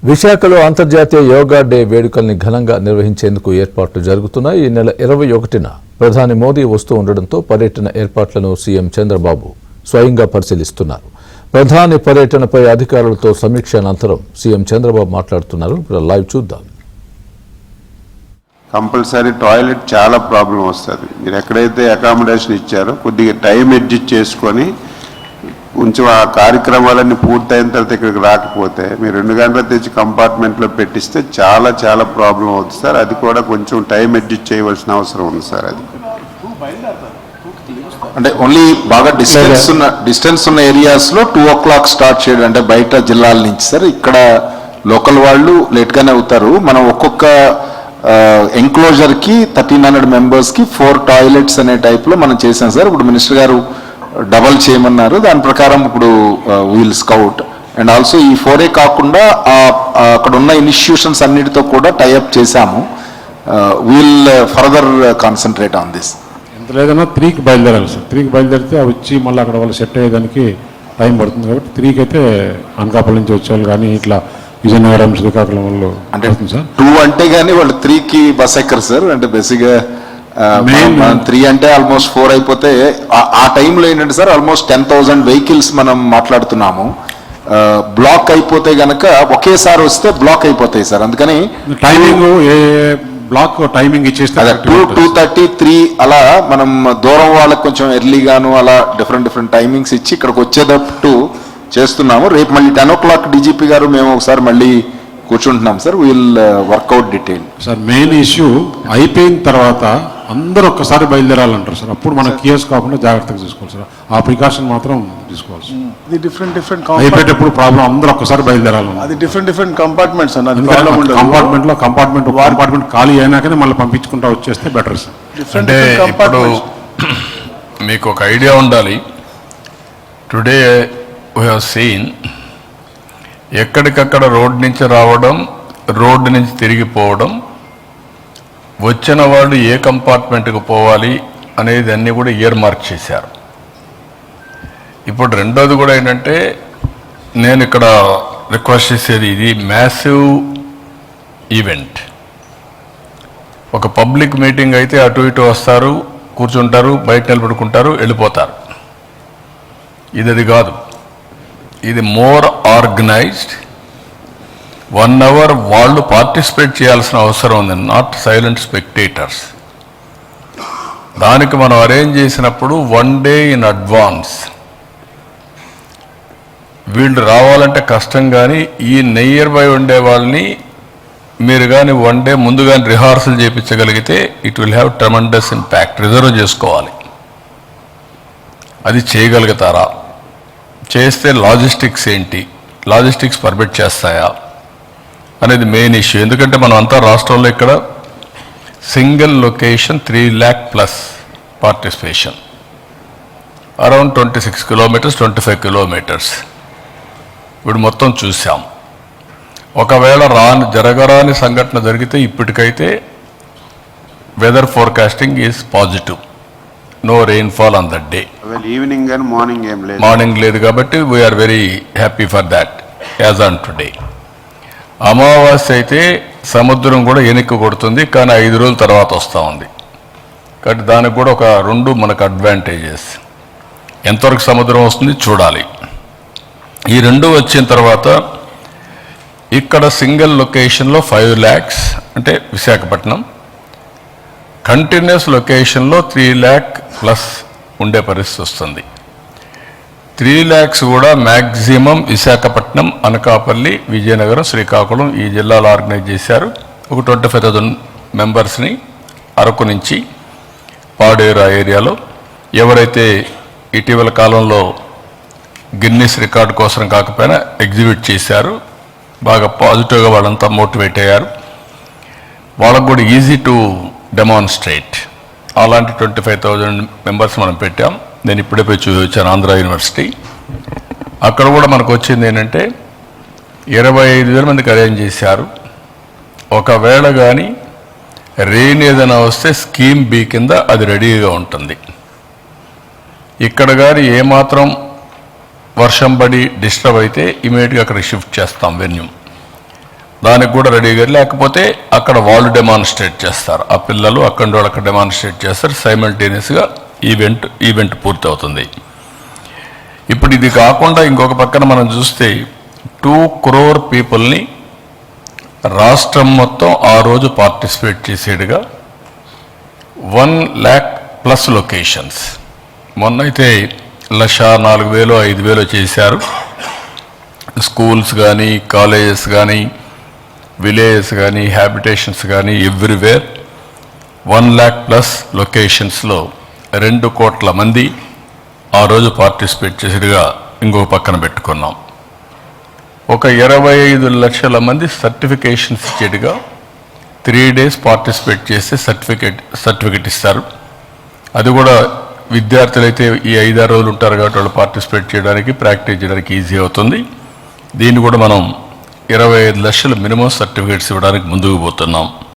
విశాఖలో అంతర్జాతీయ యోగా డే వేడుకల్ని ఘనంగా నిర్వహించేందుకు ఏర్పాట్లు జరుగుతున్నాయి. ఈ నెల 21న ప్రధాని మోదీ వస్తూ ఉండడంతో పర్యటన ఏర్పాట్లను సీఎం చంద్రబాబు స్వయంగా పరిశీలిస్తున్నారు. ప్రధాని పర్యటనపై అధికారులతో సమీక్ష అనంతరం సీఎం చంద్రబాబు మాట్లాడుతున్నారు. లైవ్ చూద్దాం. కంపల్సరీ టాయిలెట్ చాలా ప్రాబ్లం వస్తుంది. మీరు ఎక్కడైతే అకామిడేషన్ ఇచ్చారో కొద్దిగా టైం అడ్జస్ట్ చేసుకొని కొంచెం ఆ కార్యక్రమాలన్నీ పూర్తయిన తర్వాత ఇక్కడికి రాకపోతే మీరు 2 గంటలు తెచ్చి కంపార్ట్మెంట్లో పెట్టిస్తే చాలా చాలా ప్రాబ్లం అవుతుంది సార్. అది కూడా కొంచెం టైం అడ్జస్ట్ చేయవలసిన అవసరం ఉంది సార్. అది అంటే ఓన్లీ బాగా డిస్టెన్స్ ఉన్న ఏరియాస్లో 2 o'clock స్టార్ట్ చేయడం, అంటే బయట జిల్లాల నుంచి సార్. ఇక్కడ లోకల్ వాళ్ళు లేట్గానే అవుతారు. మనం ఒక్కొక్క ఎంక్లోజర్కి 1300 మెంబర్స్కి 4 టాయిలెట్స్ అనే టైప్లో మనం చేసాం సార్. ఇప్పుడు మినిస్టర్ గారు డబల్ చేయమన్నారు. దాని ప్రకారం ఇప్పుడు వీల్ స్కౌట్ అండ్ ఆల్సో ఈ 4 కాకుండా అక్కడ ఉన్న ఇన్స్టిట్యూషన్స్ అన్నిటితో కూడా టైఅప్ చేశాము. We'll further concentrate on this. ఎంత లేదన్నా 3కి బయలుదేరాలి సార్. 3కి బయలుదేరితే వచ్చి మళ్ళీ అక్కడ వాళ్ళు సెట్ అయ్యేదానికి టైం పడుతుంది. కాబట్టి 3కి అయితే అనకాపల్లి నుంచి వచ్చేవాళ్ళు కానీ ఇట్లా విజయనగరం శ్రీకాకుళం వాళ్ళు అంటే సార్ 2 అంటే కానీ వాళ్ళు 3కి బస్ ఎక్కరు సార్. అంటే బేసిక్గా 3 అంటే ఆల్మోస్ట్ 4 అయిపోతే ఆ టైంలో ఏంటంటే సార్ ఆల్మోస్ట్ 10,000 వెహికల్స్ మనం మాట్లాడుతున్నాము. బ్లాక్ అయిపోతే గనక ఒకేసారి వస్తే బ్లాక్ అయిపోతాయి సార్. అందుకని టైమింగ్ బ్లాక్ టైమింగ్ ఇచ్చేస్తే 2:30, 3 అలా మనం దూరం వాళ్ళకి కొంచెం ఎర్లీగాను అలా డిఫరెంట్ టైమింగ్స్ ఇచ్చి ఇక్కడికి వచ్చేటట్టు చేస్తున్నాము. రేపు మళ్ళీ 10 o'clock డీజీపీ గారు మేము ఒకసారి మళ్ళీ కూర్చుంటున్నాం sir. Will work out detail sir. Main issue అయిపోయిన తర్వాత అందరూ ఒక్కసారి బయలుదేరాలంటారు సార్. అప్పుడు మనం కేసు కాకుండా జాగ్రత్తగా చూసుకోవాలి సార్. ఆ ప్రికాషన్ మాత్రం తీసుకోవాలి సార్. అది డిఫరెంట్ అయిపోయేటప్పుడు ప్రాబ్లం అందరూ ఒక్కసారి బయలుదేరాలి. అది డిఫరెంట్ కంపార్ట్మెంట్స్ అన్నది కంపార్ట్మెంట్ ఖాళీ అయినాకనే మళ్ళీ పంపించుకుంటా వచ్చేస్తే బెటర్ సార్. అంటే ఇప్పుడు మీకు ఒక ఐడియా ఉండాలి. టుడే వీ హ్యావ్ సీన్ ఎక్కడికక్కడ రోడ్ నుంచి రావడం, రోడ్డు నుంచి తిరిగిపోవడం, వచ్చిన వాళ్ళు ఏ కంపార్ట్మెంట్కి పోవాలి అనేది అన్నీ కూడా ఇయర్ మార్క్ చేశారు. ఇప్పుడు రెండోది కూడా ఏంటంటే నేను ఇక్కడ రిక్వెస్ట్ చేసేది, ఇది మ్యాసివ్ ఈవెంట్. ఒక పబ్లిక్ మీటింగ్ అయితే అటు ఇటు వస్తారు, కూర్చుంటారు, బయట నిలబడుకుంటారు, వెళ్ళిపోతారు. ఇది కాదు. ఇది మోర్ ఆర్గనైజ్డ్. 1 hour వాళ్ళు పార్టిసిపేట్ చేయాల్సిన అవసరం ఉంది, నాట్ సైలెంట్ స్పెక్టేటర్స్. దానికి మనం అరేంజ్ చేసినప్పుడు 1 day ఇన్ అడ్వాన్స్ వీళ్ళు రావాలంటే కష్టం. కానీ ఈ నియర్ బై ఉండే వాళ్ళని మీరు కానీ 1 day ముందు కానీ రిహార్సల్ చేయించగలిగితే it will have tremendous impact. Reserve చేసుకోవాలి. అది చేయగలుగుతారా? చేస్తే లాజిస్టిక్స్ ఏంటి, లాజిస్టిక్స్ పర్మిట్ చేస్తాయా అనేది మెయిన్ ఇష్యూ. ఎందుకంటే మనం అంతా రాష్ట్రంలో ఇక్కడ single location 3 lakh plus participation, around 26 kilometers, 25 kilometers ఇప్పుడు మొత్తం చూసాం. ఒకవేళ జరగరాని సంఘటన జరిగితే ఇప్పటికైతే weather forecasting is positive. No rainfall on that day. Evening and morning లేదు కాబట్టి we are very happy for that as on today. అమావాస్య అయితే సముద్రం కూడా ఎనిక్కి కొడుతుంది, కానీ 5 రోజుల తర్వాత వస్తూ ఉంది. కాబట్టి దానికి కూడా ఒక 2 మనకు అడ్వాంటేజెస్. ఎంతవరకు సముద్రం వస్తుంది చూడాలి. ఈ 2 వచ్చిన తర్వాత ఇక్కడ సింగిల్ లొకేషన్లో 5 lakhs అంటే విశాఖపట్నం, కంటిన్యూస్ లొకేషన్లో 3 lakh plus ఉండే పరిస్థితి వస్తుంది. 3 lakhs కూడా మ్యాక్సిమం విశాఖపట్నం, అనకాపల్లి, విజయనగరం, శ్రీకాకుళం ఈ జిల్లాలో ఆర్గనైజ్ చేశారు. ఒక 25,000 మెంబర్స్ని అరకు నుంచి పాడేరు ఆ ఏరియాలో ఎవరైతే ఇటీవల కాలంలో గిన్నిస్ రికార్డు కోసం కాకపోయినా ఎగ్జిబిట్ చేశారు, బాగా పాజిటివ్గా వాళ్ళంతా మోటివేట్ అయ్యారు. వాళ్ళకు కూడా ఈజీ టు డెమాన్స్ట్రేట్. అలాంటి 25,000 మెంబర్స్ మనం పెట్టాం. నేను ఇప్పుడే పోయి చూపించాను ఆంధ్ర యూనివర్సిటీ. అక్కడ కూడా మనకు వచ్చింది ఏంటంటే 25,000 మందికి అరేంజ్ చేశారు. ఒకవేళ కానీ రెయిన్ ఏదైనా వస్తే స్కీమ్ బి కింద అది రెడీగా ఉంటుంది. ఇక్కడ కానీ ఏమాత్రం వర్షం పడి డిస్టర్బ్ అయితే ఇమీడియట్గా అక్కడ షిఫ్ట్ చేస్తాం వెన్యూ. దానికి కూడా రెడీగా, లేకపోతే అక్కడ వాళ్ళు డెమాన్స్ట్రేట్ చేస్తారు, ఆ పిల్లలు అక్కడ వాళ్ళు అక్కడ డెమాన్స్ట్రేట్ చేస్తారు, సైమల్టేనియస్గా ఈవెంట్ పూర్తి అవుతుంది. ఇప్పుడు ఇది కాకుండా ఇంకొక పక్కన మనం చూస్తే 2 crore పీపుల్ని రాష్ట్రం మొత్తం ఆ రోజు పార్టిసిపేట్ చేసేట్టుగా 1 lakh+ లొకేషన్స్. మొన్న అయితే 1,04,000 5,000 చేశారు. స్కూల్స్ కానీ, కాలేజెస్ కానీ, విలేజెస్ కానీ, హ్యాబిటేషన్స్ కానీ, ఎవ్రీవేర్ 1 lakh+ లొకేషన్స్లో 2 కోట్ల మంది ఆ రోజు పార్టిసిపేట్ చేసేట్టుగా ఇంకొక పక్కన పెట్టుకున్నాం. ఒక 25 లక్షల మంది సర్టిఫికేషన్స్ ఇచ్చేట్టుగా 3 days పార్టిసిపేట్ చేస్తే సర్టిఫికెట్ ఇస్తారు. అది కూడా విద్యార్థులు అయితే ఈ 5-6 రోజులు ఉంటారు కాబట్టి వాళ్ళు పార్టిసిపేట్ చేయడానికి, ప్రాక్టీస్ చేయడానికి ఈజీ అవుతుంది. దీన్ని కూడా మనం 25 లక్షల మినిమం సర్టిఫికేట్స్ ఇవ్వడానికి ముందుకు పోతున్నాం.